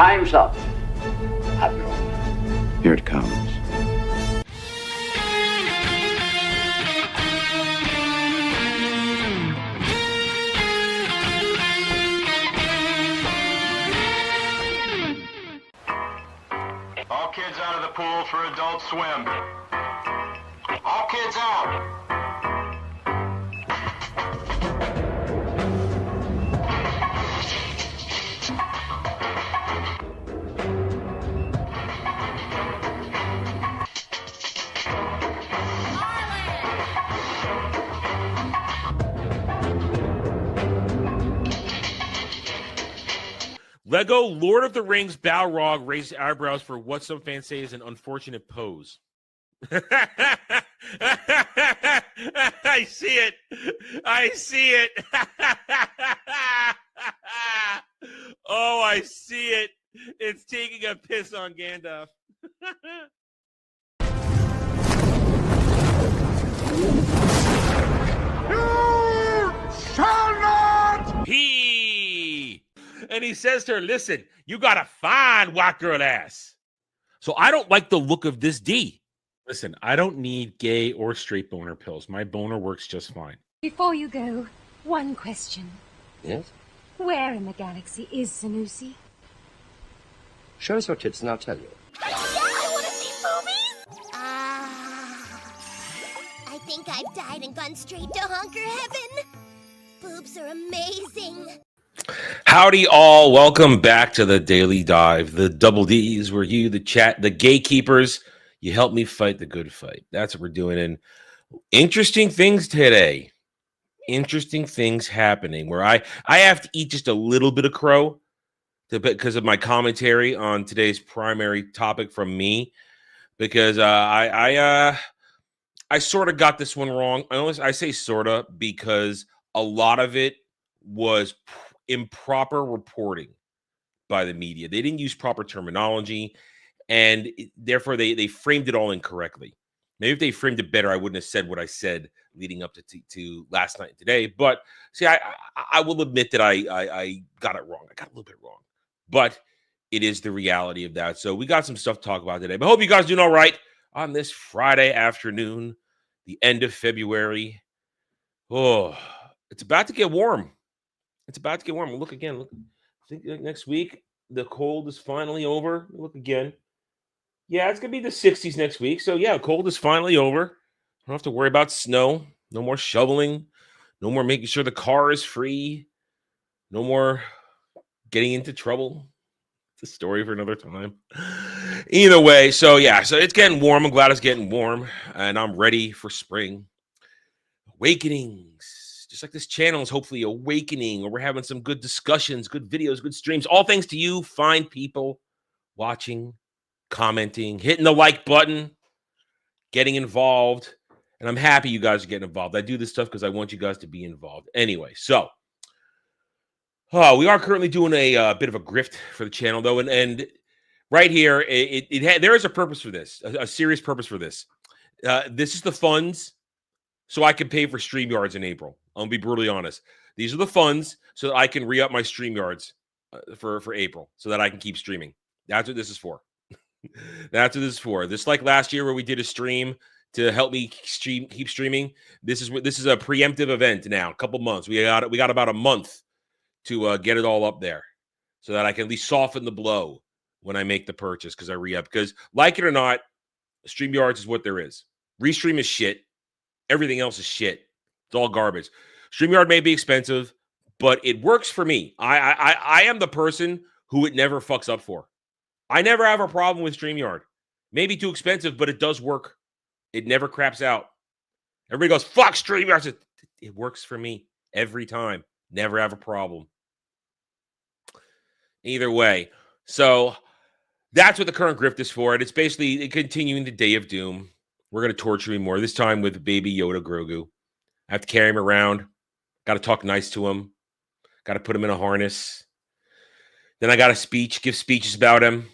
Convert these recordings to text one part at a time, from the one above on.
Time's up, Admiral. Here it comes. All kids out of the pool for Adult Swim. All kids out. Lego Lord of the Rings Balrog raised eyebrows for what some fans say is an unfortunate pose. I see it. I see it. Oh, I see it. It's taking a piss on Gandalf. You shall not! And he says to her, listen, you got a fine white girl ass. So I don't like the look of this D. Listen, I don't need gay or straight boner pills. My boner works just fine. Before you go, one question. Yes? Where in the galaxy is Sanusi? Show us your tits and I'll tell you. Yeah, I want to see boobies! I think I've died and gone straight to honker heaven. Boobs are amazing. Howdy all, welcome back to the Daily Dive. The double D's were you, the chat, the gatekeepers. You help me fight the good fight. That's what we're doing. And interesting things today. Interesting things happening where I have to eat just a little bit of crow because of my commentary on today's primary topic from me. Because I sort of got this one wrong. I say sort of because a lot of it was improper reporting by the media. They didn't use proper terminology, and therefore they framed it all incorrectly. Maybe if they framed it better, I wouldn't have said what I said leading up to last night and today. But see, I will admit that I got it wrong. I got a little bit wrong, but it is the reality of that. So we got some stuff to talk about today. But I hope you guys doing all right on this Friday afternoon, the end of February. Oh, it's about to get warm. It's about to get warm. Look again. Look, I think next week the cold is finally over. Look again. Yeah, it's gonna be the 60s next week. So yeah, cold is finally over. I don't have to worry about snow. No more shoveling. No more making sure the car is free. No more getting into trouble. It's a story for another time. Either way, so yeah, so it's getting warm. I'm glad it's getting warm, and I'm ready for spring. Awakenings. Just like this channel is hopefully awakening, or we're having some good discussions, good videos, good streams. All thanks to you, fine people, watching, commenting, hitting the like button, getting involved. And I'm happy you guys are getting involved. I do this stuff because I want you guys to be involved. Anyway, so we are currently doing a bit of a grift for the channel, though. And right here, there is a purpose for this, a serious purpose for this. This is the funds so I can pay for StreamYards in April. I'm going to be brutally honest. These are the funds so that I can re-up my StreamYards for April so that I can keep streaming. That's what this is for. That's what this is for. This, like last year where we did a stream to help me keep streaming. This is a preemptive event now, a couple months. We got about a month to get it all up there so that I can at least soften the blow when I make the purchase because I re-up. Because like it or not, StreamYards is what there is. Restream is shit. Everything else is shit. It's all garbage. StreamYard may be expensive, but it works for me. I am the person who it never fucks up for. I never have a problem with StreamYard. Maybe too expensive, but it does work. It never craps out. Everybody goes, fuck StreamYard. It works for me every time. Never have a problem. Either way. So that's what the current grift is for. And it's basically continuing the Day of Doom. We're going to torture him more, this time with baby Yoda Grogu. I have to carry him around. Got to talk nice to him. Got to put him in a harness. Then I got to give speeches about him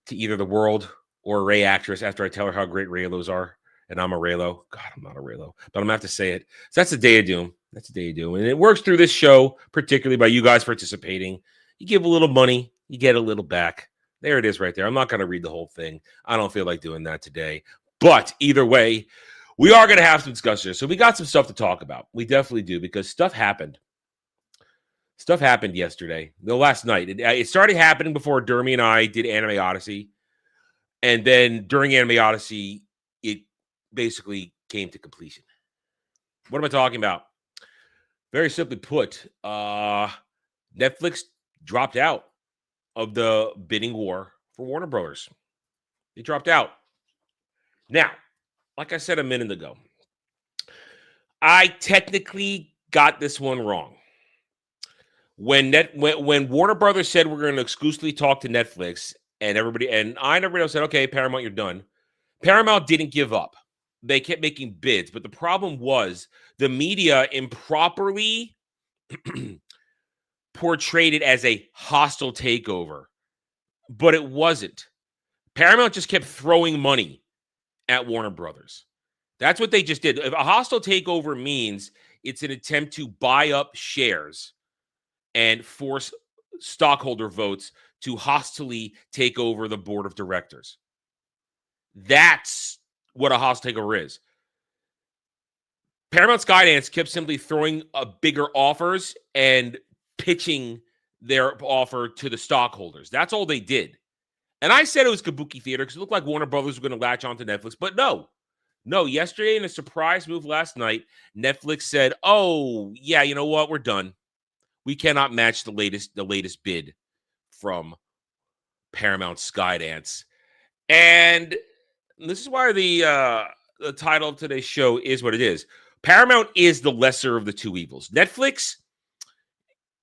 to either the world or a Rey actress after I tell her how great Reylos are. And I'm a Reylo. God, I'm not a Reylo. But I'm going to have to say it. So that's the Day of Doom. That's the Day of Doom. And it works through this show, particularly by you guys participating. You give a little money. You get a little back. There it is right there. I'm not going to read the whole thing. I don't feel like doing that today. But either way, we are going to have some discussion. So we got some stuff to talk about. We definitely do, because stuff happened. Stuff happened yesterday. No, last night. It started happening before Dermy and I did Anime Odyssey. And then during Anime Odyssey, it basically came to completion. What am I talking about? Very simply put, Netflix dropped out of the bidding war for Warner Brothers. They dropped out. Now, like I said a minute ago, I technically got this one wrong. When Warner Brothers said we're going to exclusively talk to Netflix, and everybody else said, okay, Paramount, you're done. Paramount didn't give up. They kept making bids, but the problem was the media improperly portrayed it as a hostile takeover, but it wasn't. Paramount just kept throwing money at Warner Brothers. That's what they just did. If a hostile takeover means it's an attempt to buy up shares and force stockholder votes to hostilely take over the board of directors. That's what a hostile takeover is. Paramount Skydance kept simply throwing bigger offers and pitching their offer to the stockholders. That's all they did. And I said it was kabuki theater because it looked like Warner Brothers were going to latch onto Netflix, but no. No, yesterday in a surprise move last night, Netflix said, oh, yeah, you know what? We're done. We cannot match the latest bid from Paramount Skydance. And this is why the title of today's show is what it is. Paramount is the lesser of the two evils. Netflix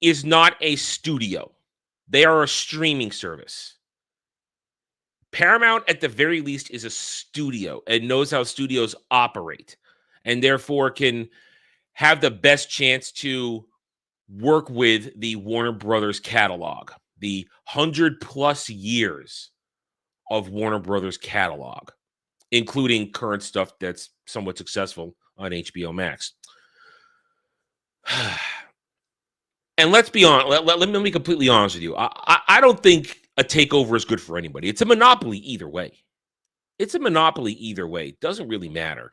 is not a studio. They are a streaming service. Paramount, at the very least, is a studio and knows how studios operate, and therefore can have the best chance to work with the Warner Brothers catalog, the 100+ years of Warner Brothers catalog, including current stuff that's somewhat successful on HBO Max. And let's be honest, let me be completely honest with you. I don't think a takeover is good for anybody. It's a monopoly either way. It's a monopoly either way. It doesn't really matter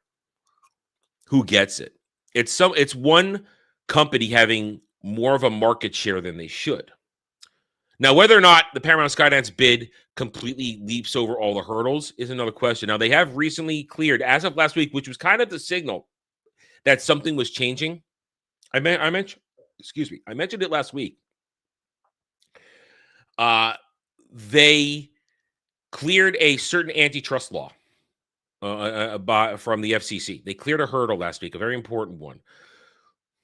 who gets it. It's one company having more of a market share than they should. Now, whether or not the Paramount Skydance bid completely leaps over all the hurdles is another question. Now, they have recently cleared, as of last week, which was kind of the signal that something was changing. I mentioned it last week. They cleared a certain antitrust law from the FCC. They cleared a hurdle last week, a very important one.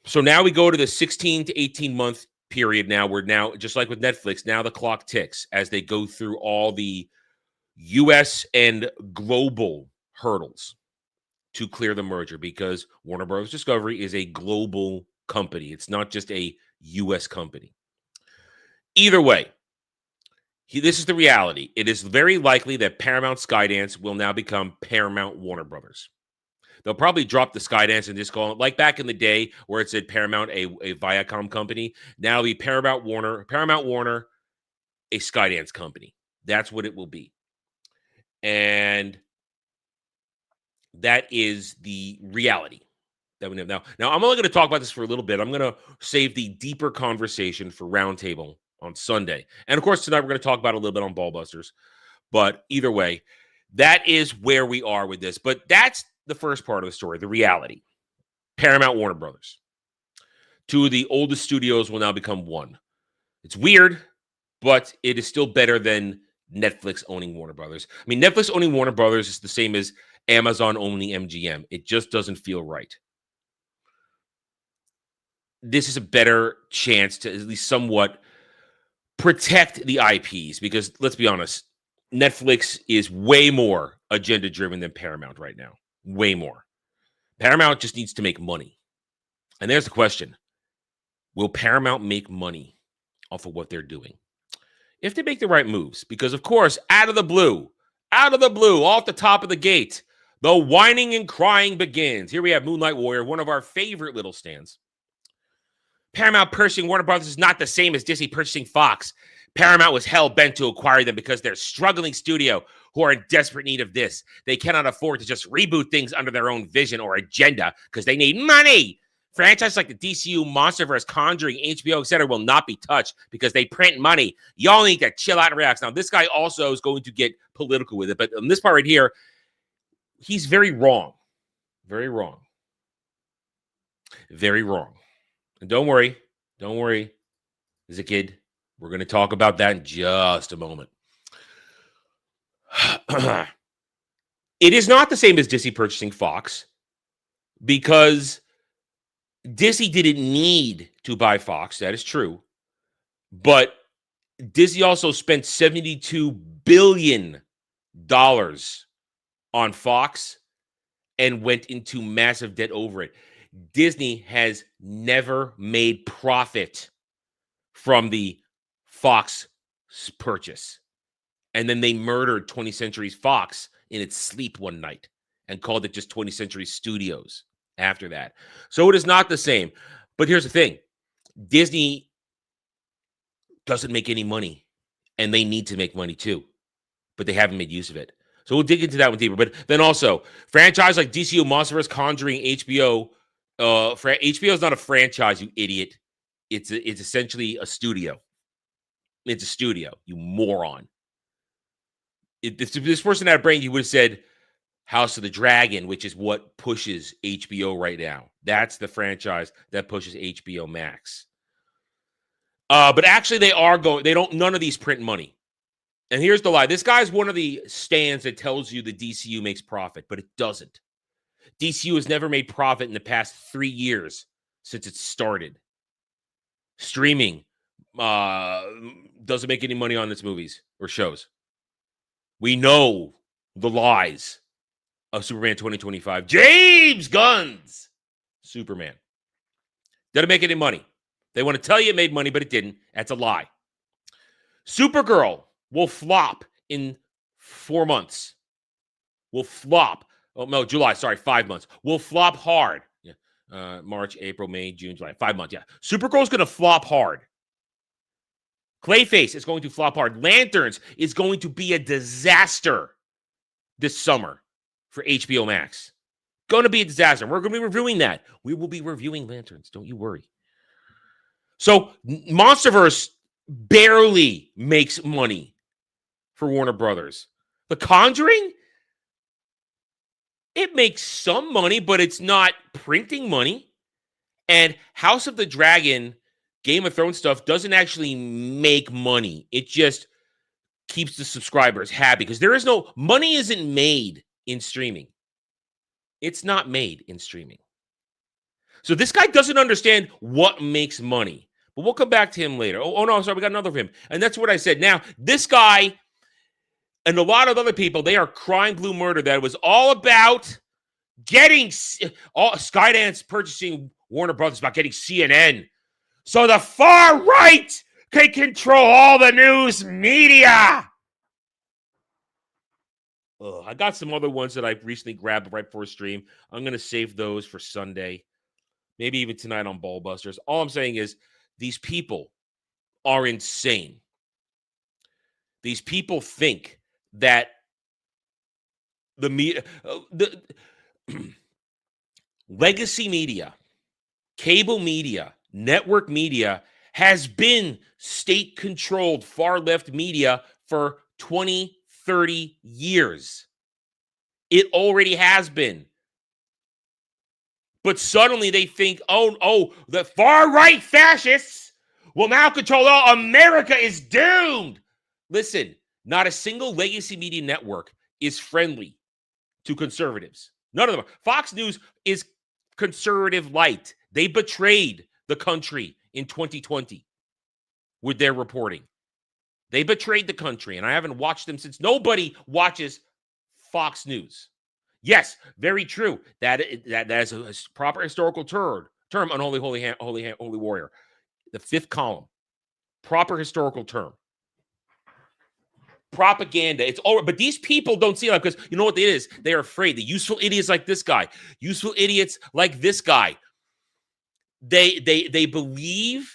So now we go to the 16 to 18 month period now, where now, just like with Netflix, now the clock ticks as they go through all the U.S. and global hurdles to clear the merger, because Warner Bros. Discovery is a global company. It's not just a U.S. company. Either way, this is the reality. It is very likely that Paramount Skydance will now become Paramount Warner Brothers. They'll probably drop the Skydance and just call it, like back in the day where it said Paramount, a Viacom company. Now it'll be Paramount Warner, a Skydance company. That's what it will be. And that is the reality that we have now. Now, I'm only going to talk about this for a little bit. I'm going to save the deeper conversation for Roundtable on Sunday. And of course, tonight we're going to talk about a little bit on Ballbusters. But either way, that is where we are with this. But that's the first part of the story, the reality. Paramount Warner Brothers. Two of the oldest studios will now become one. It's weird, but it is still better than Netflix owning Warner Brothers. I mean, Netflix owning Warner Brothers is the same as Amazon owning MGM. It just doesn't feel right. This is a better chance to at least somewhat protect the IPs, because let's be honest, Netflix is way more agenda-driven than Paramount right now. Way more. Paramount just needs to make money. And there's the question. Will Paramount make money off of what they're doing? If they make the right moves. Because, of course, out of the blue, off the top of the gate, the whining and crying begins. Here we have Moonlight Warrior, one of our favorite little stands. Paramount purchasing Warner Brothers is not the same as Disney purchasing Fox. Paramount was hell-bent to acquire them because they're a struggling studio who are in desperate need of this. They cannot afford to just reboot things under their own vision or agenda because they need money. Franchises like the DCU, MonsterVerse, Conjuring, HBO, etc. will not be touched because they print money. Y'all need to chill out and relax. Now, this guy also is going to get political with it, but on this part right here, he's very wrong. Very wrong. Very wrong. And don't worry. As a kid, we're going to talk about that in just a moment. It is not the same as Disney purchasing Fox because Disney didn't need to buy Fox. That is true. But Disney also spent $72 billion on Fox and went into massive debt over it. Disney has never made profit from the Fox purchase. And then they murdered 20th Century Fox in its sleep one night and called it just 20th Century Studios after that. So it is not the same. But here's the thing. Disney doesn't make any money, and they need to make money too, but they haven't made use of it. So we'll dig into that one deeper. But then also, franchise like DCU, MonsterVerse, Conjuring, HBO. HBO is not a franchise, you idiot. It's essentially a studio. It's a studio, you moron. If this person had a brain, he would have said House of the Dragon, which is what pushes HBO right now. That's the franchise that pushes HBO Max. But actually, none of these print money. And here's the lie. This guy's one of the stands that tells you the DCU makes profit, but it doesn't. DCU has never made profit in the past 3 years since it started. Streaming doesn't make any money on its movies or shows. We know the lies of Superman 2025. James Gunn's Superman. Doesn't make any money. They want to tell you it made money, but it didn't. That's a lie. Supergirl will flop in 4 months. Will flop. Oh, no, July. Sorry, 5 months. Will flop hard. Yeah. March, April, May, June, July. 5 months, yeah. Supergirl's going to flop hard. Clayface is going to flop hard. Lanterns is going to be a disaster this summer for HBO Max. Going to be a disaster. We're going to be reviewing that. We will be reviewing Lanterns. Don't you worry. So MonsterVerse barely makes money for Warner Brothers. The Conjuring, it makes some money, but it's not printing money. And House of the Dragon, Game of Thrones stuff doesn't actually make money. It just keeps the subscribers happy because there is no money isn't made in streaming. It's not made in streaming. So this guy doesn't understand what makes money. But we'll come back to him later. Oh no, sorry, we got another of him. And that's what I said. Now, this guy and a lot of other people, they are crying blue murder that it was all about getting Skydance purchasing Warner Brothers, about getting CNN. So the far right can control all the news media. I got some other ones that I recently grabbed right before stream. I'm going to save those for Sunday. Maybe even tonight on Ballbusters. All I'm saying is these people are insane. These people think that the media, the legacy media, cable media, network media has been state-controlled far-left media for 20, 30 years. It already has been. But suddenly they think, oh, the far-right fascists will now control all. America is doomed. Listen, not a single legacy media network is friendly to conservatives. None of them. Fox News is conservative light. They betrayed the country in 2020 with their reporting. They betrayed the country, and I haven't watched them since. Nobody watches Fox News. Yes, very true. That is a proper historical term, unholy, holy warrior. The fifth column. Proper historical term. Propaganda. It's all, but these people don't see it because you know what it is? They are afraid. The useful idiots like this guy, useful idiots like this guy, they believe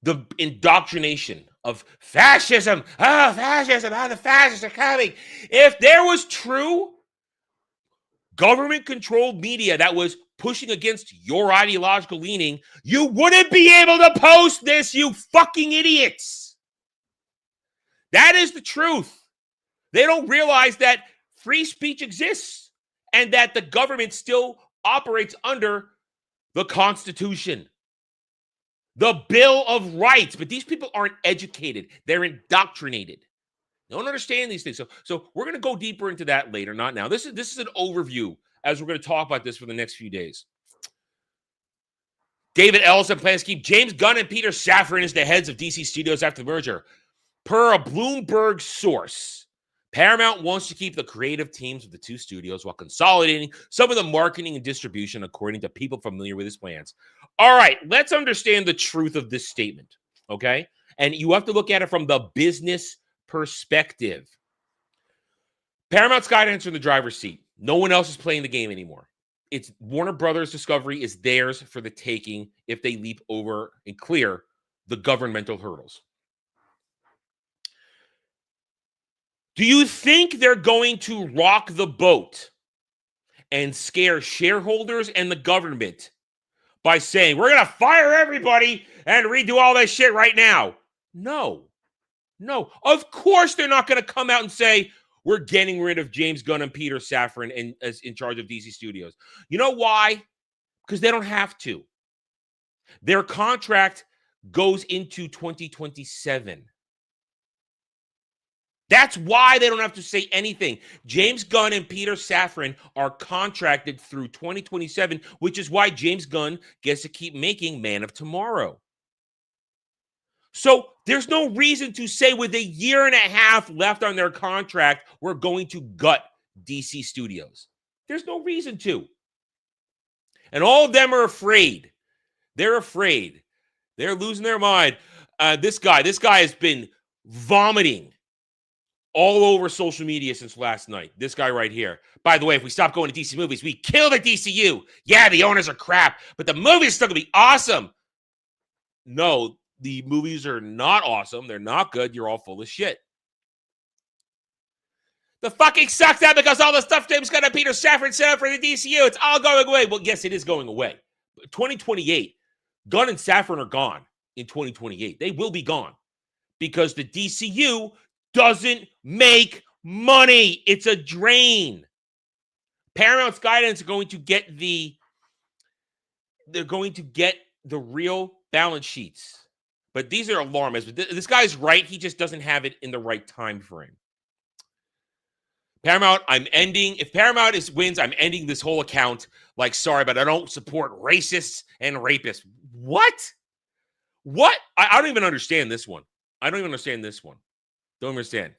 the indoctrination of fascism. Oh, fascism. Oh, the fascists are coming. If there was true government-controlled media that was pushing against your ideological leaning, you wouldn't be able to post this, you fucking idiots. That is the truth. They don't realize that free speech exists and that the government still operates under the Constitution, the Bill of Rights. But these people aren't educated. They're indoctrinated. They don't understand these things. So we're going to go deeper into that later, not now. This is an overview as we're going to talk about this for the next few days. David Ellison plans to keep James Gunn and Peter Safran as the heads of DC Studios after the merger. Per a Bloomberg source, Paramount wants to keep the creative teams of the two studios while consolidating some of the marketing and distribution, according to people familiar with his plans. All right, let's understand the truth of this statement, okay? And you have to look at it from the business perspective. Paramount's got to enter in the driver's seat. No one else is playing the game anymore. It's Warner Brothers Discovery is theirs for the taking if they leap over and clear the governmental hurdles. Do you think they're going to rock the boat and scare shareholders and the government by saying, we're going to fire everybody and redo all this shit right now? No. Of course they're not going to come out and say, we're getting rid of James Gunn and Peter Safran as in charge of DC Studios. You know why? Because they don't have to. Their contract goes into 2027. That's why they don't have to say anything. James Gunn and Peter Safran are contracted through 2027, which is why James Gunn gets to keep making Man of Tomorrow. So there's no reason to say with a year and a half left on their contract, we're going to gut DC Studios. There's no reason to. And all of them are afraid. They're afraid. They're losing their mind. This guy has been vomiting all over social media since last night. This guy right here. By the way, if we stop going to DC movies, we kill the DCU. Yeah, the owners are crap, but the movie's still going to be awesome. No, the movies are not awesome. They're not good. You're all full of shit. The fucking sucks out because all the stuff James Gunn and Peter Safran set up for the DCU, it's all going away. Well, yes, it is going away. 2028, Gunn and Safran are gone in 2028. They will be gone because the DCU doesn't make money. It's a drain. Paramount's guidance are going to get the real balance sheets. But these are alarmists. This guy's right. He just doesn't have it in the right time frame. Paramount, if Paramount wins, I'm ending this whole account. Like, sorry, but I don't support racists and rapists. What? I don't even understand this one. Don't understand.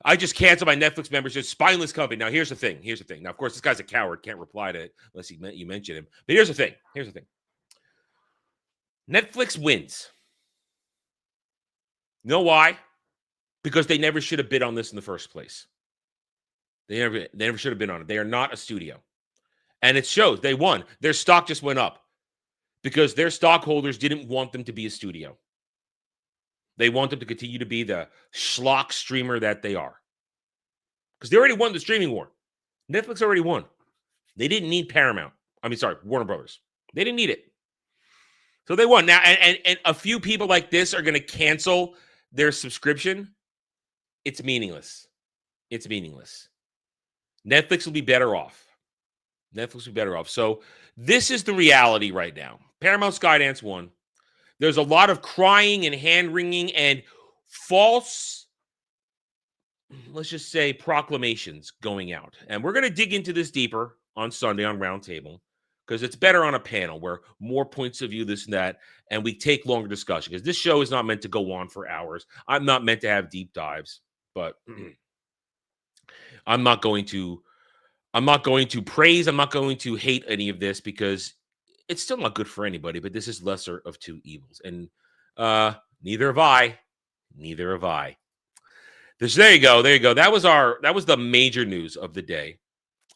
I just canceled my Netflix membership. Spineless company. Now, here's the thing. Now, of course, this guy's a coward. Can't reply to it unless you mention him. But here's the thing. Netflix wins. You know why? Because they never should have bid on this in the first place. They never should have been on it. They are not a studio. And it shows. They won. Their stock just went up because their stockholders didn't want them to be a studio. They want them to continue to be the schlock streamer that they are. Because they already won the streaming war. Netflix already won. They didn't need Warner Brothers. They didn't need it. So they won. Now, and a few people like this are going to cancel their subscription. It's meaningless. Netflix will be better off. So this is the reality right now. Paramount Skydance won. There's a lot of crying and hand-wringing and false, let's just say, proclamations going out. And we're going to dig into this deeper on Sunday on Roundtable because it's better on a panel where more points of view, this and that, and we take longer discussion because this show is not meant to go on for hours. I'm not meant to have deep dives, but I'm not going to praise, I'm not going to hate any of this because it's still not good for anybody, but this is lesser of two evils. And neither have I. There you go. That was the major news of the day.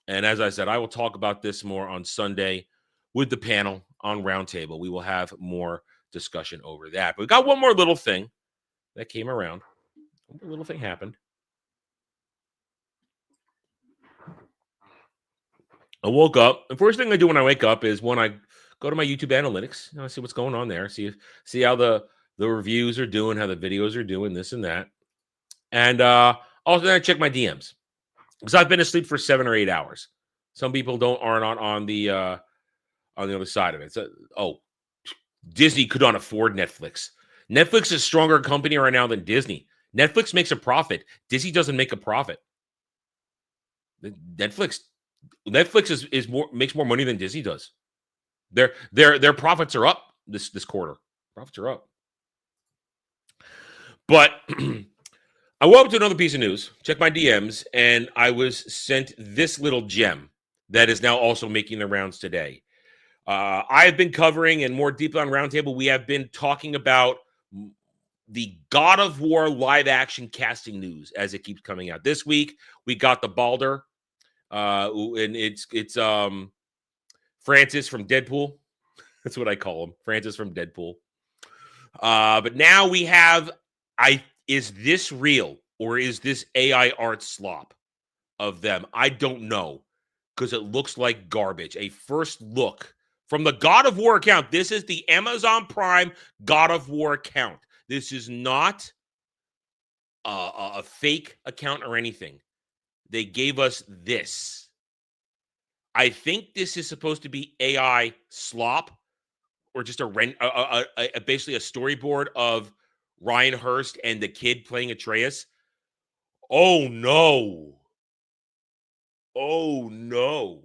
And as I said, I will talk about this more on Sunday with the panel on Roundtable. We will have more discussion over that. But we got one more little thing that came around. One more little thing happened. I woke up. The first thing I do when I wake up is when I go to my YouTube analytics. I see what's going on there. See how the reviews are doing, how the videos are doing, this and that. And also then I check my DMs because I've been asleep for 7 or 8 hours. Some people aren't on the other side of it. So, Disney could not afford Netflix. Netflix is a stronger company right now than Disney. Netflix makes a profit. Disney doesn't make a profit. Netflix makes more money than Disney does. Their profits are up this quarter. Profits are up. But I woke up to another piece of news, checked my DMs, and I was sent this little gem that is now also making the rounds today. I have been covering, and more deeply on Roundtable, we have been talking about the God of War live action casting news as it keeps coming out. This week we got the Balder, and it's Francis from Deadpool. That's what I call him, Francis from Deadpool. But now we have, is this real or is this AI art slop of them? I don't know, because it looks like garbage. A first look from the God of War account. This is the Amazon Prime God of War account. This is not a fake account or anything. They gave us this. I think this is supposed to be AI slop, or just basically a storyboard of Ryan Hurst and the kid playing Atreus. Oh no. Oh no.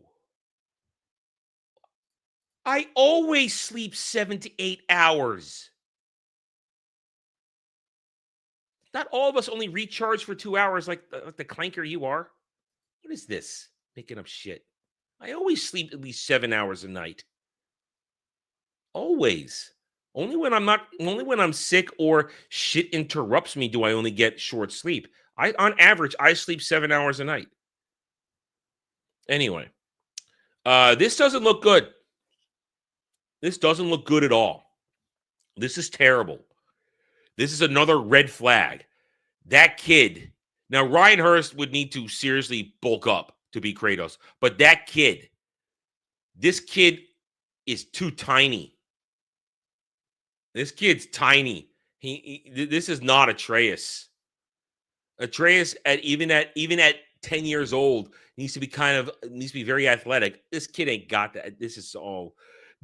I always sleep 7 to 8 hours. Not all of us only recharge for 2 hours like the clanker you are. What is this? Making up shit. I always sleep at least 7 hours a night. Always. Only when I'm sick or shit interrupts me do I only get short sleep. On average, I sleep 7 hours a night. Anyway, this doesn't look good. This doesn't look good at all. This is terrible. This is another red flag. That kid. Now, Ryan Hurst would need to seriously bulk up to be Kratos. But that kid, this kid is too tiny. This kid's tiny. This is not Atreus. Atreus, even at 10 years old, needs to be very athletic. This kid ain't got that.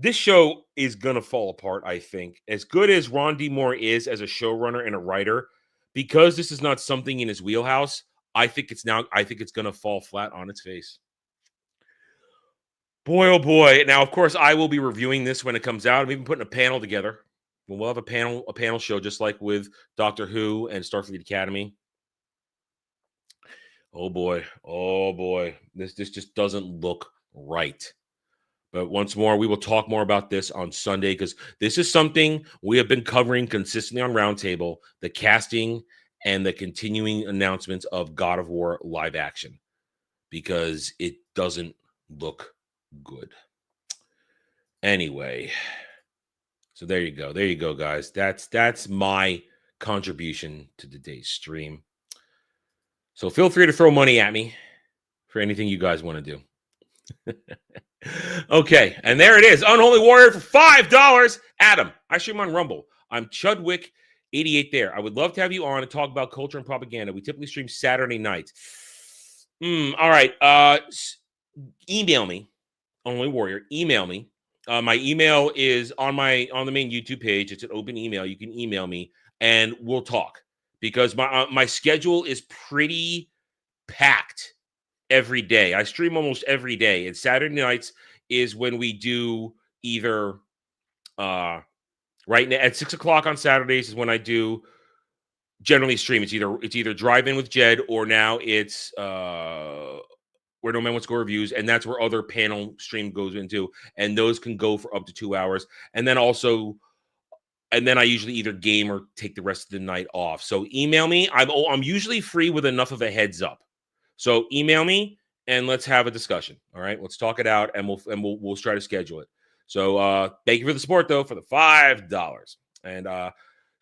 This show is gonna fall apart, I think. As good as Ron D. Moore is as a showrunner and a writer, because this is not something in his wheelhouse, I think it's gonna fall flat on its face. Boy, oh boy. Now, of course, I will be reviewing this when it comes out. I'm even putting a panel together. We'll have a panel show just like with Doctor Who and Starfleet Academy. Oh boy. Oh boy. This just doesn't look right. But once more, we will talk more about this on Sunday, because this is something we have been covering consistently on Roundtable, the casting and the continuing announcements of God of War live action, because it doesn't look good. Anyway, so there you go. There you go, guys. That's my contribution to today's stream. So feel free to throw money at me for anything you guys want to do. Okay, and there it is. Unholy Warrior for $5. Adam, I stream on Rumble. I'm Chudwick88 there. I would love to have you on and talk about culture and propaganda. We typically stream Saturday nights. All right. Email me, Unholy Warrior. Email me. My email is on the main YouTube page. It's an open email. You can email me and we'll talk, because my schedule is pretty packed every day. I stream almost every day, and Saturday nights is when we do either right now at 6:00 on Saturdays is when I do generally stream. It's either Drive In with Jed, or now it's Where No Man Wants to Go reviews, and that's where other panel stream goes into, and those can go for up to 2 hours. And then I usually either game or take the rest of the night off. So email me. I'm usually free with enough of a heads up. So email me and let's have a discussion. All right, let's talk it out, and we'll try to schedule it. So thank you for the support, though, for the $5. And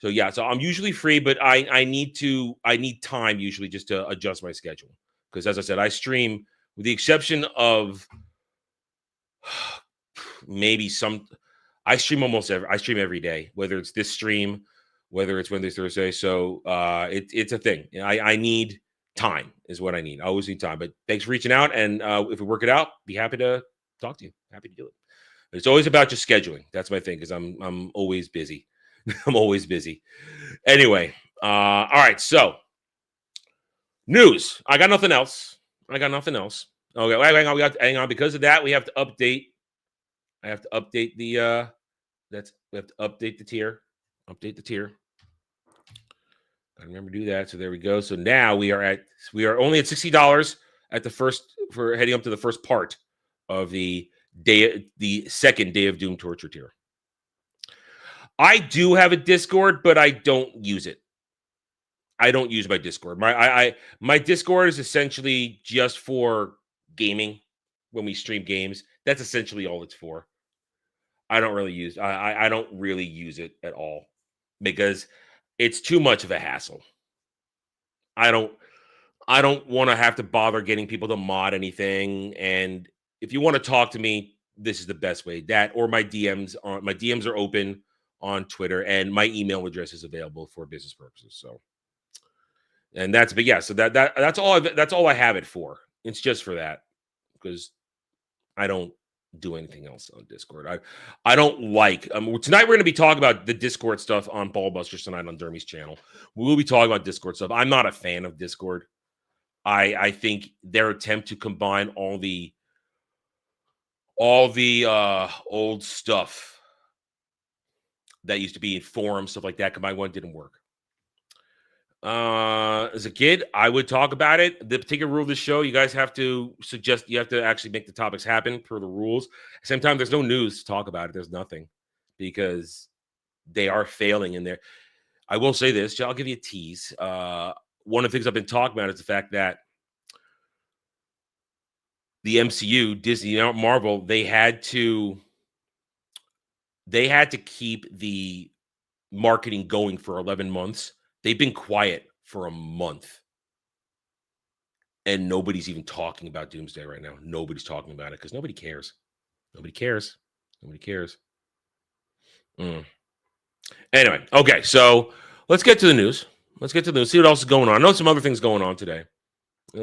so I'm usually free, but I need time usually just to adjust my schedule. Because as I said, I stream with the exception of maybe I stream every day, whether it's this stream, whether it's Wednesday, Thursday. So it's a thing. I need time is what I need. I always need time. But thanks for reaching out. And if we work it out, be happy to talk to you. Happy to do it. But it's always about just scheduling. That's my thing because I'm always busy. I'm always busy. Anyway, all right. So news. I got nothing else. Okay, hang on. Because of that, we have to update. I have to update the we have to update the tier. Update the tier. I remember to do that. So there we go. So now we are only at $60 at the first for heading up to the first part of the second Day of Doom torture tier. I do have a Discord, but I don't use it. I don't use my Discord. My Discord is essentially just for gaming when we stream games. That's essentially all it's for. I don't really use it at all because it's too much of a hassle. I don't want to have to bother getting people to mod anything. And if you want to talk to me, this is the best way. That or my DMs are open on Twitter, and my email address is available for business purposes. So, and that's all I have it for. It's just for that because I don't do anything else on Discord. I don't like tonight we're going to be talking about the Discord stuff on Ballbusters tonight on Dermy's channel. We will be talking about Discord stuff. I'm not a fan of Discord. I think their attempt to combine all the old stuff that used to be in forums, stuff like that, combined one didn't work. As a kid, I would talk about it. The particular rule of the show, you guys have to actually make the topics happen per the rules. At the same time, there's no news to talk about it. There's nothing because they are failing in there. I will say this, I'll give you a tease. One of the things I've been talking about is the fact that the MCU, Disney, Marvel, they had to keep the marketing going for 11 months. They've been quiet for a month. And nobody's even talking about Doomsday right now. Nobody's talking about it because nobody cares. Nobody cares. Anyway, okay, so let's get to the news. See what else is going on. I know some other things going on today. All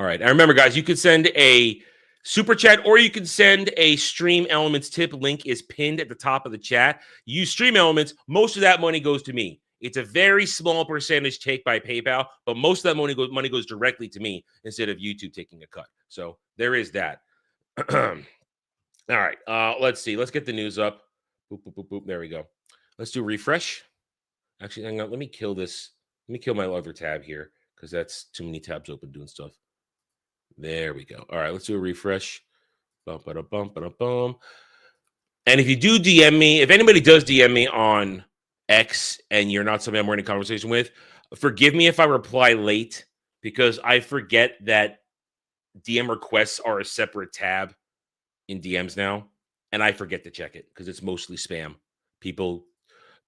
right. And remember, guys, you could send a super chat or you can send a Stream Elements tip. Link is pinned at the top of the chat. You use Stream Elements. Most of that money goes to me. It's a very small percentage take by PayPal, but most of that money goes directly to me instead of YouTube taking a cut. So there is that. All right. Let's see. Let's get the news up. Boop, boop, boop, boop. There we go. Let's do refresh. Actually, hang on. Let me kill this. Let me kill my other tab here because that's too many tabs open doing stuff. There we go. All right. Let's do a refresh. Bum, ba-da-bum, ba-da-bum. And if you do DM me, if anybody does DM me on X and you're not somebody I'm in a conversation with, forgive me if I reply late because I forget that DM requests are a separate tab in DMs now, and I forget to check it because it's mostly spam. People,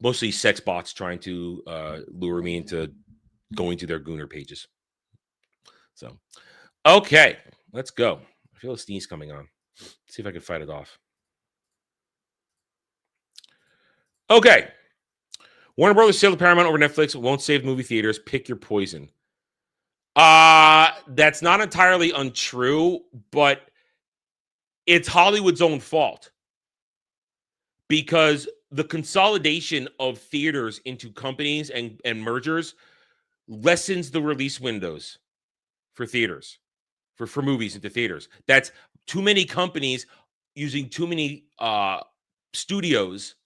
mostly sex bots trying to lure me into going to their Gooner pages. So, okay, let's go. I feel a sneeze coming on. Let's see if I can fight it off. Okay. Warner Brothers sale to Paramount over Netflix won't save movie theaters. Pick your poison. That's not entirely untrue, but it's Hollywood's own fault because the consolidation of theaters into companies and mergers lessens the release windows for theaters, for movies into theaters. That's too many companies using too many studios,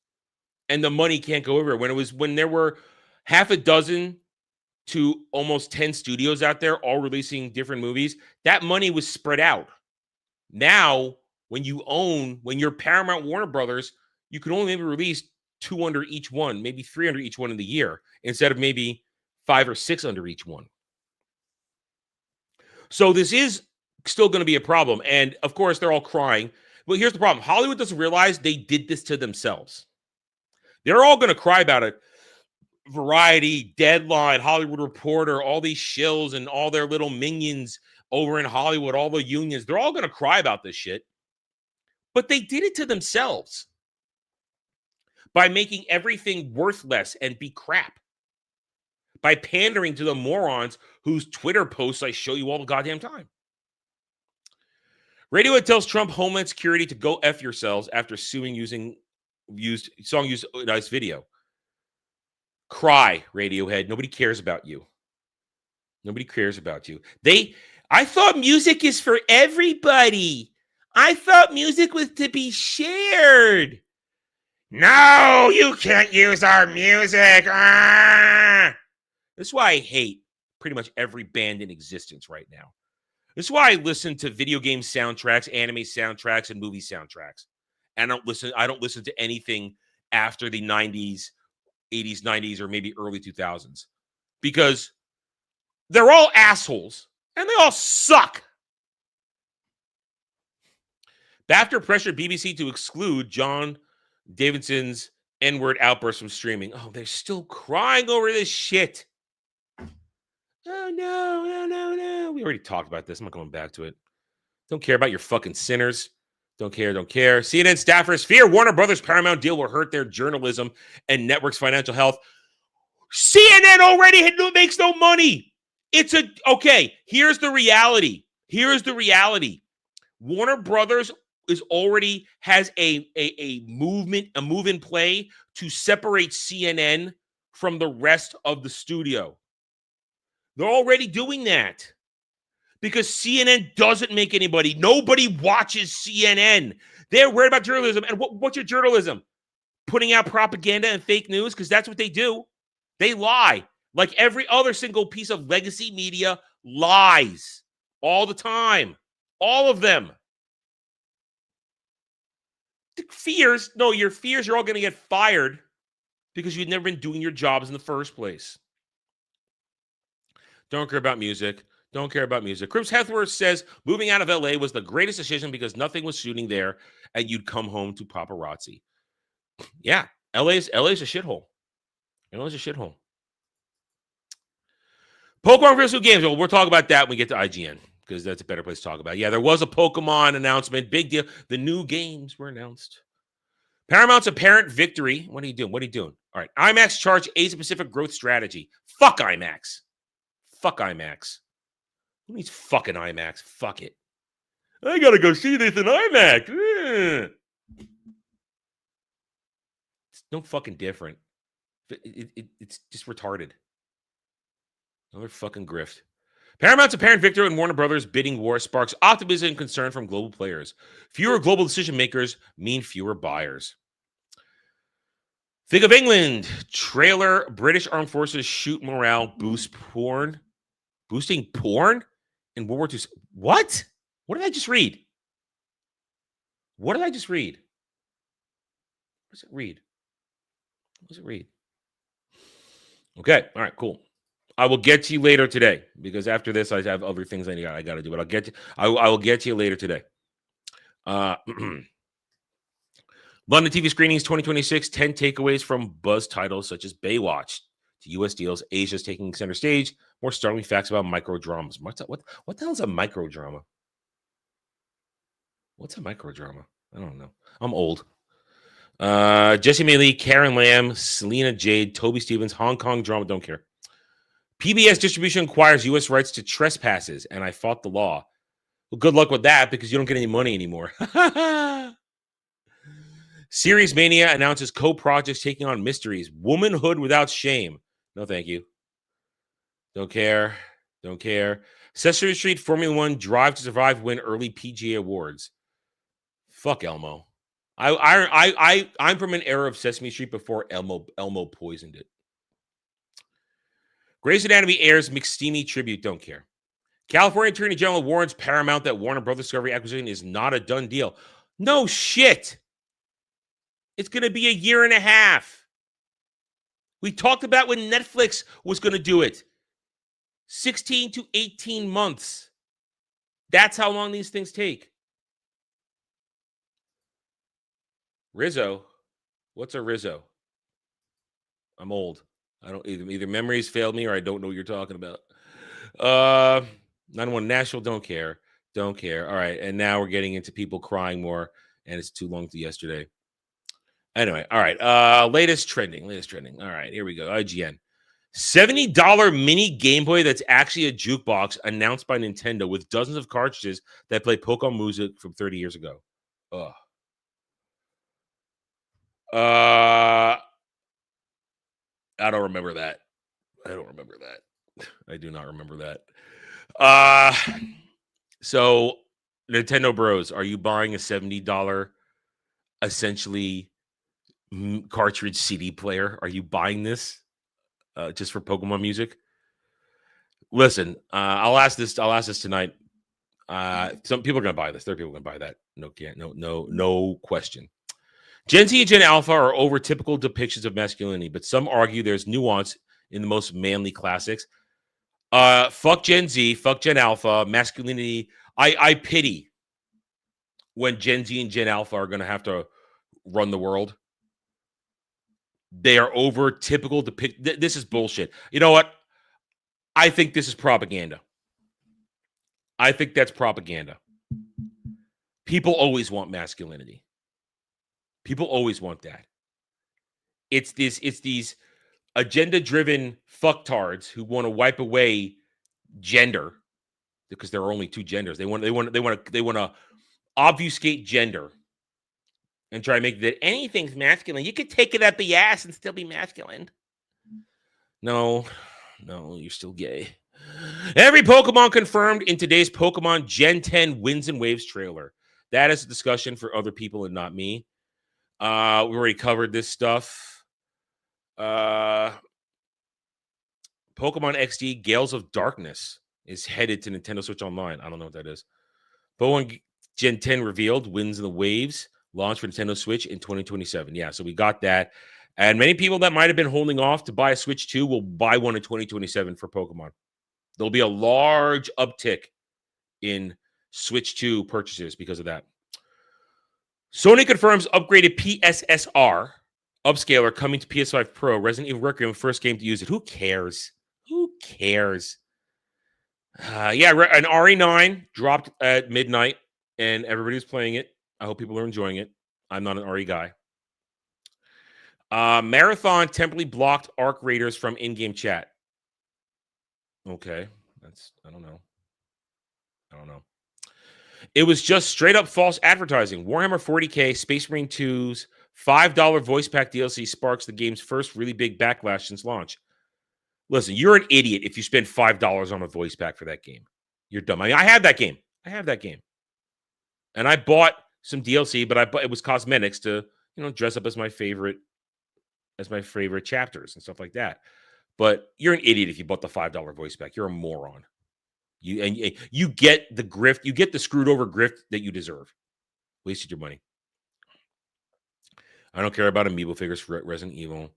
and the money can't go everywhere. When there were half a dozen to almost 10 studios out there all releasing different movies, that money was spread out. Now, when you're Paramount Warner Brothers, you can only maybe release 2 under each one, maybe 3 under each one in the year, instead of maybe 5 or 6 under each one. So this is still going to be a problem. And of course, they're all crying Well, here's the problem. Hollywood doesn't realize they did this to themselves. They're all going to cry about it. Variety, Deadline, Hollywood Reporter, all these shills and all their little minions over in Hollywood, all the unions, they're all going to cry about this shit. But they did it to themselves by making everything worthless and be crap. By pandering to the morons whose Twitter posts I show you all the goddamn time. Radiohead tells Trump Homeland Security to go F yourselves after suing using song used in nice video. Cry, Radiohead. Nobody cares about you. Nobody cares about you. I thought music is for everybody. I thought music was to be shared. No, you can't use our music. Ah! This is why I hate pretty much every band in existence right now. This is why I listen to video game soundtracks, anime soundtracks, and movie soundtracks. And I don't listen to anything after the 90s, 80s, 90s, or maybe early 2000s. Because they're all assholes and they all suck. BAFTA pressured BBC to exclude John Davidson's N-word outburst from streaming. Oh, they're still crying over this shit. Oh, no. We already talked about this. I'm not going back to it. Don't care about your fucking sinners. Don't care. CNN staffers fear Warner Brothers Paramount deal will hurt their journalism and network's financial health. CNN already makes no money. Okay, here's the reality. Warner Brothers has a move in play to separate CNN from the rest of the studio. They're already doing that because CNN doesn't make anybody. Nobody watches CNN. They're worried about journalism. And what's your journalism? Putting out propaganda and fake news? Because that's what they do. They lie. Like every other single piece of legacy media lies all the time. All of them. Your fears, you're all going to get fired because you've never been doing your jobs in the first place. Don't care about music. Chris Hemsworth says moving out of LA was the greatest decision because nothing was shooting there and you'd come home to paparazzi. Yeah, LA's a shithole. LA's a shithole. Pokemon Crystal Games. Well, we'll talk about that when we get to IGN because that's a better place to talk about. Yeah, there was a Pokemon announcement. Big deal. The new games were announced. Paramount's apparent victory. What are you doing? All right. IMAX charged Asia Pacific growth strategy. Fuck IMAX. Who needs fucking IMAX? Fuck it. I gotta go see this in IMAX. It's no fucking different. It's just retarded. Another fucking grift. Paramount's apparent victory in Warner Brothers bidding war sparks optimism and concern from global players. Fewer global decision makers mean fewer buyers. Think of England. Trailer, British Armed Forces shoot morale, boost porn. Boosting porn in World War II. What? What did I just read? What does it read? Okay. All right, cool. I will get to you later today because after this, I have other things I got to do, but I will get to you later today. London TV screenings 2026, 10 takeaways from buzz titles such as Baywatch to U.S. deals. Asia's taking center stage. More startling facts about microdramas. What the hell is a microdrama? What's a microdrama? I don't know. I'm old. Jesse May Lee, Karen Lamb, Selena Jade, Toby Stevens, Hong Kong drama. Don't care. PBS Distribution acquires U.S. rights to Trespasses, and I fought the law. Well, good luck with that because you don't get any money anymore. Series Mania announces co-projects taking on mysteries. Womanhood Without Shame. No, thank you. Don't care. Sesame Street Formula One Drive to Survive win early PGA awards. Fuck Elmo. I'm from an era of Sesame Street before Elmo poisoned it. Grey's Anatomy airs McSteamy tribute. Don't care. California Attorney General warns Paramount that Warner Brothers Discovery acquisition is not a done deal. No shit. It's going to be a year and a half. We talked about when Netflix was going to do it. 16 to 18 months. That's how long these things take. Rizzo. What's a Rizzo? I'm old. I don't either memories failed me or I don't know what you're talking about. 9-1 Nashville, don't care. Don't care. All right. And now we're getting into people crying more, and it's too long to yesterday. Anyway, all right. Latest trending. All right, here we go. IGN. $70 mini Game Boy that's actually a jukebox announced by Nintendo with dozens of cartridges that play Pokemon music from 30 years ago. Ugh. I don't remember that. I do not remember that. So Nintendo Bros, are you buying a $70 essentially cartridge CD player? Are you buying this just for Pokemon music? Listen, I'll ask this tonight. Some people are gonna buy this. There are people gonna buy that. No question. Gen Z and Gen Alpha are over typical depictions of masculinity, but some argue there's nuance in the most manly classics. Fuck Gen Z, fuck Gen Alpha, masculinity. I pity when Gen Z and Gen Alpha are gonna have to run the world. They are over typical This is bullshit. You know what? I think this is propaganda. I think that's propaganda. People always want masculinity. People always want that. It's these agenda-driven fucktards who want to wipe away gender because there are only two genders. They want to obfuscate gender and try to make that anything's masculine. You could take it up the ass and still be masculine. No, you're still gay. Every Pokemon confirmed in today's Pokemon Gen 10 Winds and Waves trailer. That is a discussion for other people and not me. We already covered this stuff. Pokemon XD Gales of Darkness is headed to Nintendo Switch Online. I don't know what that is. Pokemon Gen 10 revealed Winds and the Waves launch for Nintendo Switch in 2027. Yeah, so we got that. And many people that might have been holding off to buy a Switch 2 will buy one in 2027 for Pokemon. There'll be a large uptick in Switch 2 purchases because of that. Sony confirms upgraded PSSR upscaler coming to PS5 Pro. Resident Evil Requiem, first game to use it. Who cares? Yeah, an RE9 dropped at midnight, and everybody's playing it. I hope people are enjoying it. I'm not an RE guy. Marathon temporarily blocked Arc Raiders from in-game chat. Okay, I don't know. It was just straight up false advertising. Warhammer 40K Space Marine 2's $5 voice pack DLC sparks the game's first really big backlash since launch. Listen, you're an idiot if you spend $5 on a voice pack for that game. You're dumb. I mean, I have that game. And I bought some DLC, but it was cosmetics to, dress up as my favorite chapters and stuff like that. But you're an idiot if you bought the $5 voice pack. You're a moron. You get the grift, you get the screwed over grift that you deserve. Wasted your money. I don't care about amiibo figures for Resident Evil.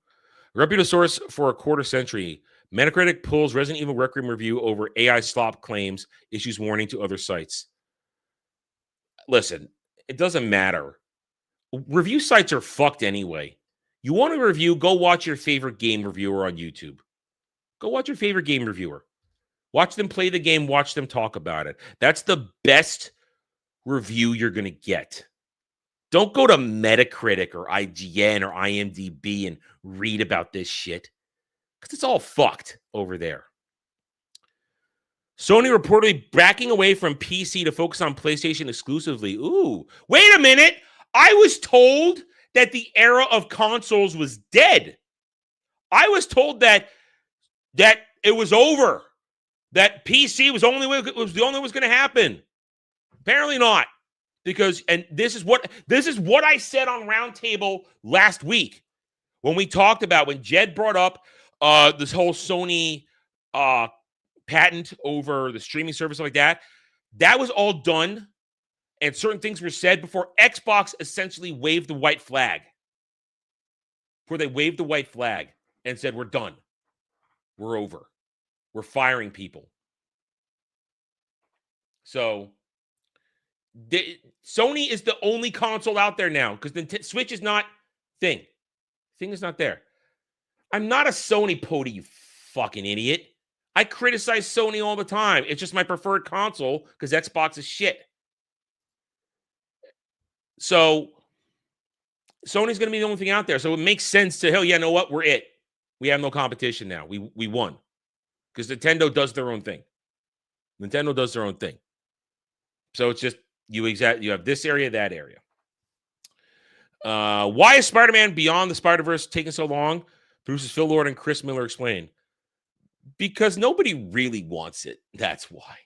Reputable source for a quarter century. Metacritic pulls Resident Evil Requiem review over AI slop claims, issues warning to other sites. Listen, it doesn't matter. Review sites are fucked anyway. You want a review, go watch your favorite game reviewer on YouTube. Go watch your favorite game reviewer. Watch them play the game. Watch them talk about it. That's the best review you're going to get. Don't go to Metacritic or IGN or IMDb and read about this shit because it's all fucked over there. Sony reportedly backing away from PC to focus on PlayStation exclusively. Ooh, wait a minute. I was told that the era of consoles was dead. I was told that it was over. That PC was the only way it was going to happen. Apparently not, because this is what I said on Roundtable last week when we talked about when Jed brought up this whole Sony patent over the streaming service like that. That was all done, and certain things were said before Xbox essentially waved the white flag. Before they waved the white flag and said, "We're done. We're over. We're firing people." So Sony is the only console out there now because the Switch is not thing. Thing is not there. I'm not a Sony pody, you fucking idiot. I criticize Sony all the time. It's just my preferred console because Xbox is shit. So Sony's going to be the only thing out there. So it makes sense to, hell yeah, you know what? We're it. We have no competition now. We won. Because Nintendo does their own thing. Nintendo does their own thing. So it's just, you have this area, that area. Why is Spider-Man Beyond the Spider-Verse taking so long? Produces Phil Lord and Chris Miller explain. Because nobody really wants it. That's why.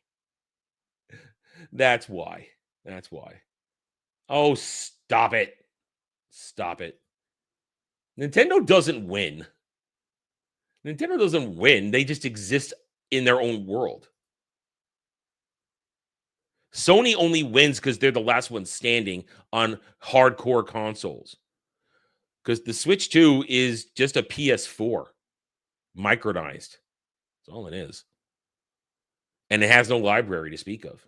That's why. That's why. Oh, stop it. Stop it. Nintendo doesn't win. Nintendo doesn't win. They just exist in their own world. Sony only wins because they're the last one standing on hardcore consoles. Because the Switch 2 is just a PS4. Micronized. That's all it is. And it has no library to speak of.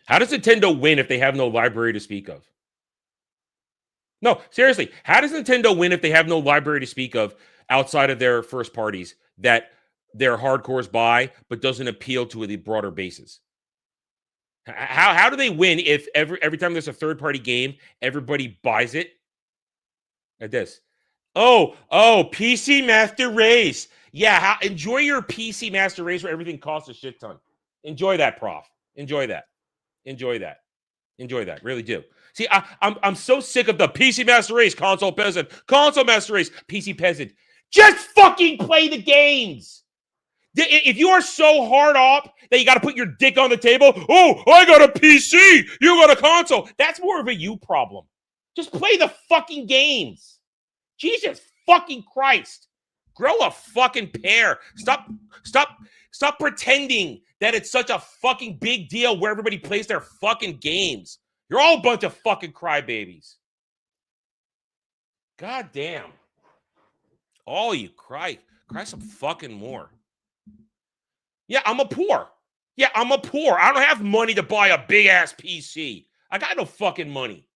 How does Nintendo win if they have no library to speak of? No, seriously. How does Nintendo win if they have no library to speak of outside of their first parties that their hardcores buy but doesn't appeal to the broader bases? How do they win if every time there's a third-party game, everybody buys it? Like this. Oh, PC Master Race. Yeah, enjoy your PC Master Race where everything costs a shit ton. Enjoy that, Prof. Enjoy that. Enjoy that. Enjoy that. Really do. See, I'm so sick of the PC Master Race, console peasant, console Master Race, PC peasant. Just fucking play the games. If you are so hard up that you got to put your dick on the table, oh, I got a PC, you got a console. That's more of a you problem. Just play the fucking games. Jesus fucking Christ. Grow a fucking pair. Stop pretending that it's such a fucking big deal where everybody plays their fucking games. You're all a bunch of fucking crybabies. God damn. All you cry some fucking more. Yeah, I'm a poor. I don't have money to buy a big-ass PC. I got no fucking money.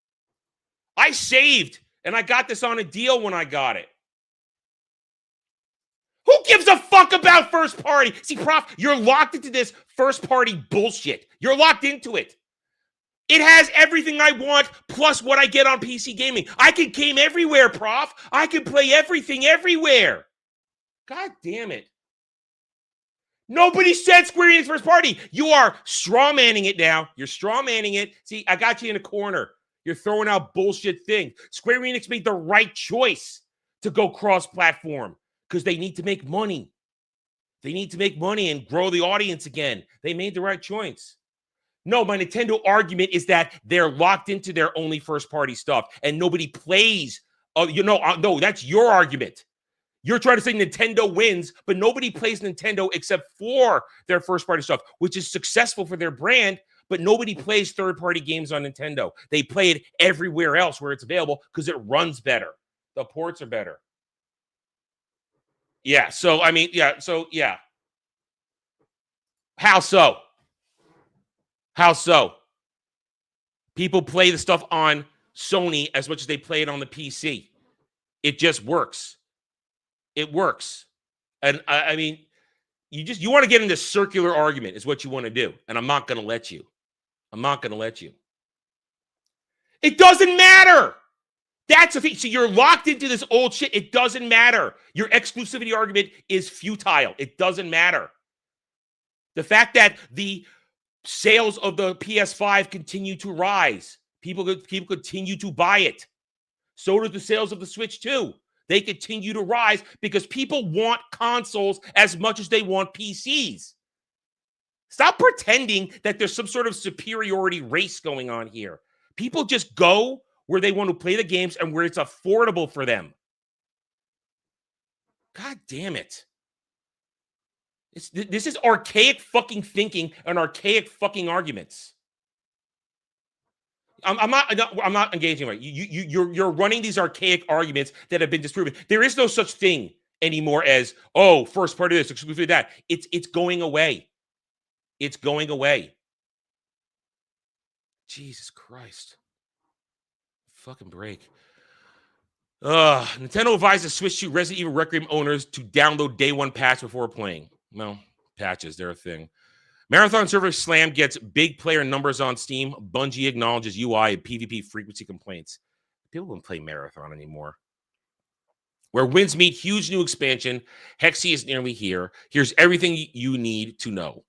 I saved, and I got this on a deal when I got it. Who gives a fuck about first party? See, Prof, you're locked into this first party bullshit. You're locked into it. It has everything I want plus what I get on PC gaming. I can game everywhere, Prof. I can play everything everywhere. God damn it. Nobody said Square Enix first party. You are strawmanning it now. You're strawmanning it. See, I got you in a corner. You're throwing out bullshit things. Square Enix made the right choice to go cross-platform because they need to make money. They need to make money and grow the audience again. They made the right choice. No, my Nintendo argument is that they're locked into their only first-party stuff and nobody plays. No, that's your argument. You're trying to say Nintendo wins, but nobody plays Nintendo except for their first-party stuff, which is successful for their brand, but nobody plays third-party games on Nintendo. They play it everywhere else where it's available because it runs better. The ports are better. Yeah, so, yeah. How so? How so? People play the stuff on Sony as much as they play it on the PC. It just works. It works. And I mean, you want to get into circular argument is what you want to do. And I'm not going to let you. I'm not going to let you. It doesn't matter. That's the thing. So you're locked into this old shit. It doesn't matter. Your exclusivity argument is futile. It doesn't matter. The fact that the sales of the PS5 continue to rise. People continue to buy it. So do the sales of the Switch 2. They continue to rise because people want consoles as much as they want PCs. Stop pretending that there's some sort of superiority race going on here. People just go where they want to play the games and where it's affordable for them. God damn it. This is archaic fucking thinking and archaic fucking arguments. I'm not engaging right. You're running these archaic arguments that have been disproven. There is no such thing anymore as first party this, exclusively that. It's going away. It's going away. Jesus Christ. Fucking break. Nintendo advises Switch 2 Resident Evil Requiem owners to download day one patch before playing. Well, patches, they're a thing. Marathon server Slam gets big player numbers on Steam. Bungie acknowledges UI and PvP frequency complaints. People don't play Marathon anymore. Where wins meet, huge new expansion. Hexy is nearly here. Here's everything you need to know.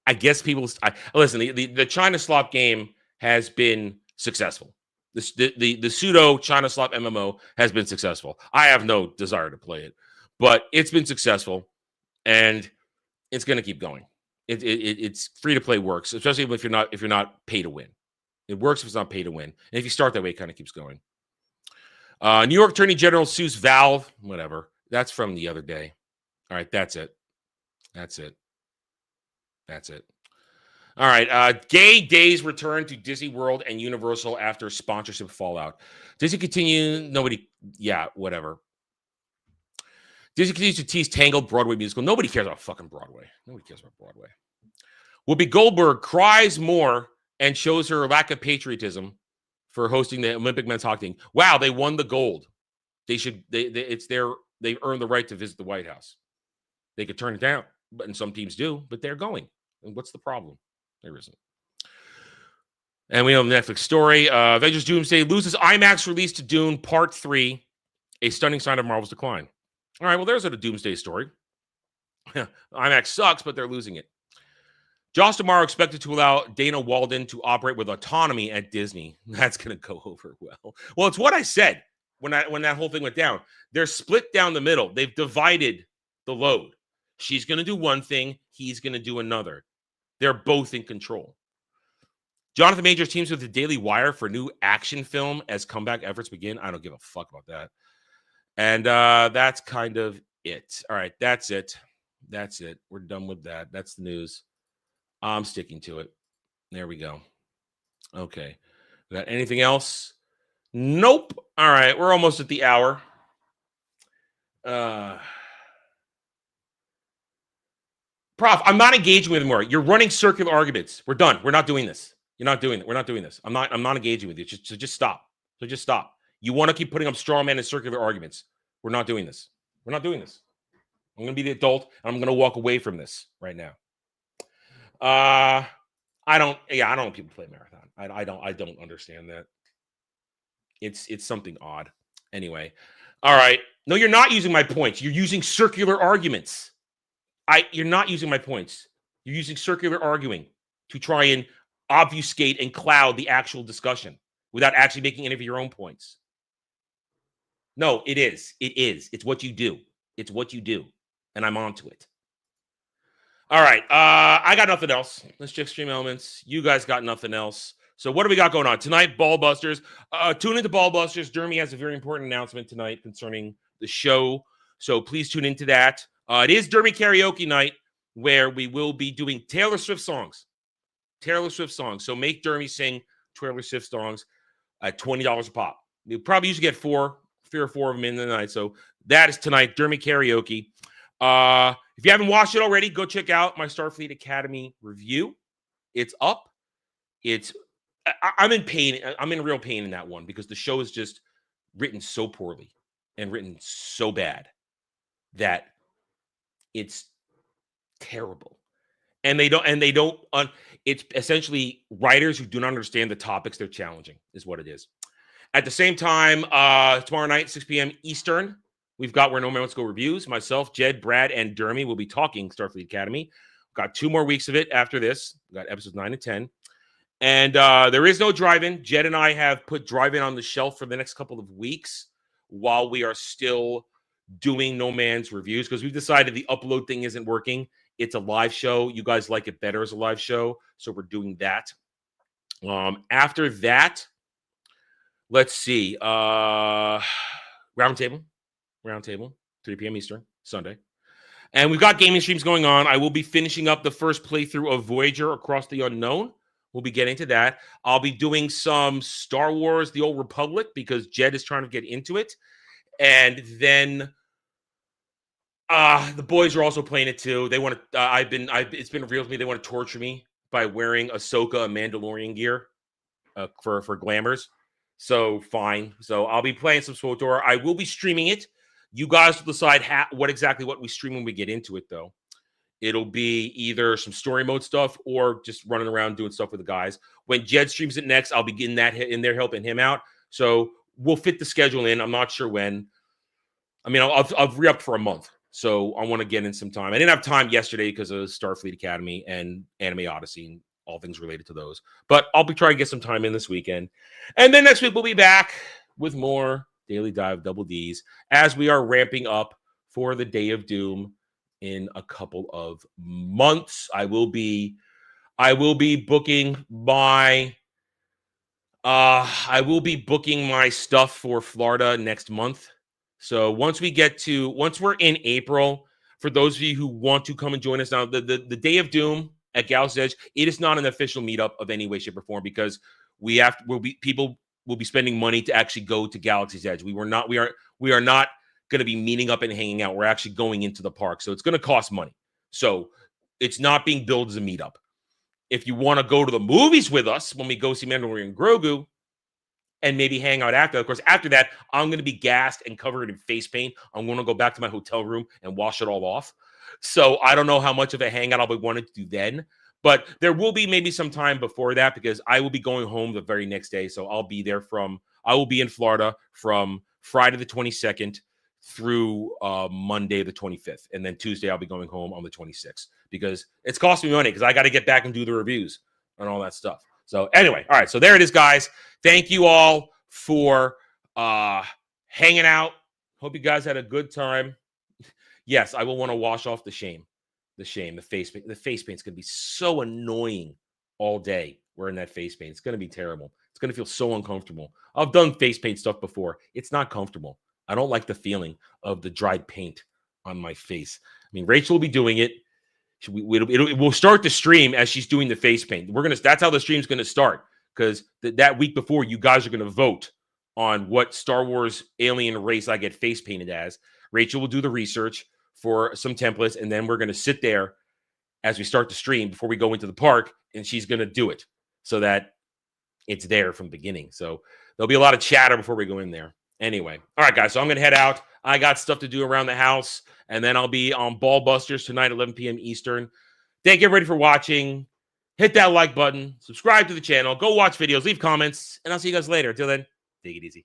I guess people... listen, the China Slop game has been successful. The pseudo China Slop MMO has been successful. I have no desire to play it, but it's been successful, and it's going to keep going. It's free to play works, especially if you're not pay to win. It works if it's not pay to win, and if you start that way, it kind of keeps going. New York Attorney General sues Valve. Whatever. That's from the other day. All right, that's it. All right, Gay Days return to Disney World and Universal after sponsorship fallout. Disney whatever. Disney continues to tease Tangled Broadway musical. Nobody cares about fucking Broadway. Whoopi Goldberg cries more and shows her lack of patriotism for hosting the Olympic men's hockey team. Wow, they won the gold. They've earned the right to visit the White House. They could turn it down, and some teams do, but they're going. And what's the problem? There isn't. And we know the Netflix story. Avengers Doomsday loses IMAX release to Dune Part 3, a stunning sign of Marvel's decline. All right, well, there's a Doomsday story. IMAX sucks, but they're losing it. Josh tomorrow expected to allow Dana Walden to operate with autonomy at Disney. That's going to go over well. Well, it's what I said when that whole thing went down. They're split down the middle. They've divided the load. She's going to do one thing. He's going to do another. They're both in control. Jonathan Majors teams with the Daily Wire for new action film as comeback efforts begin. I don't give a fuck about that. And that's kind of it. All right, that's it. We're done with that. That's the news. I'm sticking to it. There we go. Okay. Got anything else? Nope. All right, we're almost at the hour. Prof, I'm not engaging with anymore. You're running circular arguments. We're done. We're not doing this. You're not doing it. We're not doing this. I'm not engaging with you. Just stop. So just stop. You want to keep putting up straw man and circular arguments. We're not doing this. I'm going to be the adult, and I'm going to walk away from this right now. I don't know people play Marathon. I don't understand that. It's something odd. Anyway. All right. No, you're not using my points. You're using circular arguments. You're not using my points. You're using circular arguing to try and obfuscate and cloud the actual discussion without actually making any of your own points. No, it is. It's what you do. And I'm on to it. All right. I got nothing else. Let's check Stream Elements. You guys got nothing else. So what do we got going on? Tonight, Ballbusters. Tune into Ballbusters. Jeremy has a very important announcement tonight concerning the show. So please tune into that. It is Derby Karaoke night where we will be doing Taylor Swift songs. So make Derby sing Taylor Swift songs at $20 a pop. You probably usually get 3 or 4 of them in the night. So that is tonight, Derby Karaoke. If you haven't watched it already, go check out my Starfleet Academy review. It's up. I'm in pain. I'm in real pain in that one because the show is just written so poorly and written so bad that it's terrible. And it's essentially writers who do not understand the topics they're challenging is what it is. At the same time, tomorrow night, 6 p.m. Eastern, we've got Where No Man Wants to Go reviews. Myself, Jed, Brad, and Dermy will be talking Starfleet Academy. We've got 2 more weeks of it after this. We've got episodes 9 and 10. And there is no drive-in. Jed and I have put drive-in on the shelf for the next couple of weeks while we are still doing No Man's reviews because we've decided the upload thing isn't working. It's a live show. You guys like it better as a live show, so we're doing that. After that, let's see. Roundtable, 3 p.m. Eastern, Sunday. And we've got gaming streams going on. I will be finishing up the first playthrough of Voyager Across the Unknown. We'll be getting to that. I'll be doing some Star Wars The Old Republic because Jed is trying to get into it. And then the boys are also playing it too. They want to. It's been revealed to me they want to torture me by wearing Ahsoka and Mandalorian gear for glamours. So fine. So I'll be playing some SWTOR. I will be streaming it. You guys will decide what we stream when we get into it, though. It'll be either some story mode stuff or just running around doing stuff with the guys. When Jed streams it next, I'll be getting that in there, helping him out. So we'll fit the schedule in. I'm not sure when. I mean, I've re-upped for a month, so I want to get in some time. I didn't have time yesterday because of Starfleet Academy and Anime Odyssey and all things related to those. But I'll be trying to get some time in this weekend. And then next week, we'll be back with more Daily Dive Double Ds as we are ramping up for the Day of Doom in a couple of months. I will be booking my stuff for Florida next month. So once we're in April, for those of you who want to come and join us now, the Day of Doom at Galaxy's Edge, it is not an official meetup of any way, shape, or form because people will be spending money to actually go to Galaxy's Edge. We are not going to be meeting up and hanging out. We're actually going into the park. So it's going to cost money. So it's not being billed as a meetup. If you want to go to the movies with us when we go see Mandalorian and Grogu and maybe hang out after, of course, after that, I'm going to be gassed and covered in face paint. I'm going to go back to my hotel room and wash it all off. So I don't know how much of a hangout I'll be wanting to do then. But there will be maybe some time before that because I will be going home the very next day. So I will be in Florida from Friday the 22nd through Monday the 25th. And then Tuesday, I'll be going home on the 26th because it's costing me money because I got to get back and do the reviews and all that stuff. So anyway, all right. So there it is, guys. Thank you all for hanging out. Hope you guys had a good time. Yes, I will want to wash off the shame. The face paint. The face paint's going to be so annoying all day wearing that face paint. It's going to be terrible. It's going to feel so uncomfortable. I've done face paint stuff before. It's not comfortable. I don't like the feeling of the dried paint on my face. I mean, Rachel will be doing it. We'll start the stream as she's doing the face paint. That's how the stream's going to start because that week before, you guys are going to vote on what Star Wars alien race I get face painted as. Rachel will do the research for some templates, and then we're going to sit there as we start the stream before we go into the park, and she's going to do it so that it's there from the beginning. So there'll be a lot of chatter before we go in there. Anyway, all right, guys, so I'm going to head out. I got stuff to do around the house, and then I'll be on Ball Busters tonight, 11 p.m. Eastern. Thank you, everybody, for watching. Hit that like button. Subscribe to the channel. Go watch videos. Leave comments, and I'll see you guys later. Until then, take it easy.